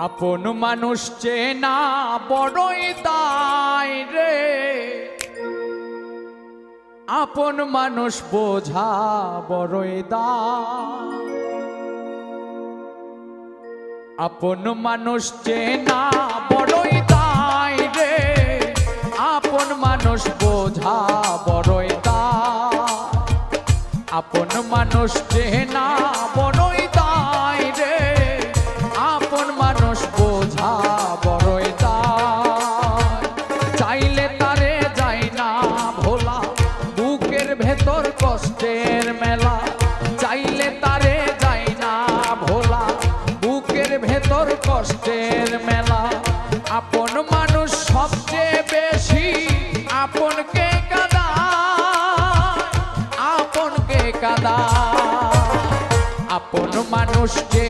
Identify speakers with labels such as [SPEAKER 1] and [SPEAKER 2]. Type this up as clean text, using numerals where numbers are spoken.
[SPEAKER 1] আপন মানুষ চেনা বড়ই দায় রে, আপন মানুষ বোঝা বড়ই দায়। আপন মানুষ চেনা বড়ই দায় রে, আপন মানুষ বোঝা বড়ই দায়। আপন মানুষ চেনা বড়ই দায় রে, আপন মানুষ বোঝা বড়ই দায়। চাইলে তারে যায় না ভোলা, বুকের ভেতর কষ্টের মেলা। চাইলে তারে যায় না ভোলা, বুকের ভেতর কষ্টের মেলা। আপন মানুষ সবচেয়ে বেশি আপনকে কাঁদায়, আপনকে কাঁদায়। আপন মানুষ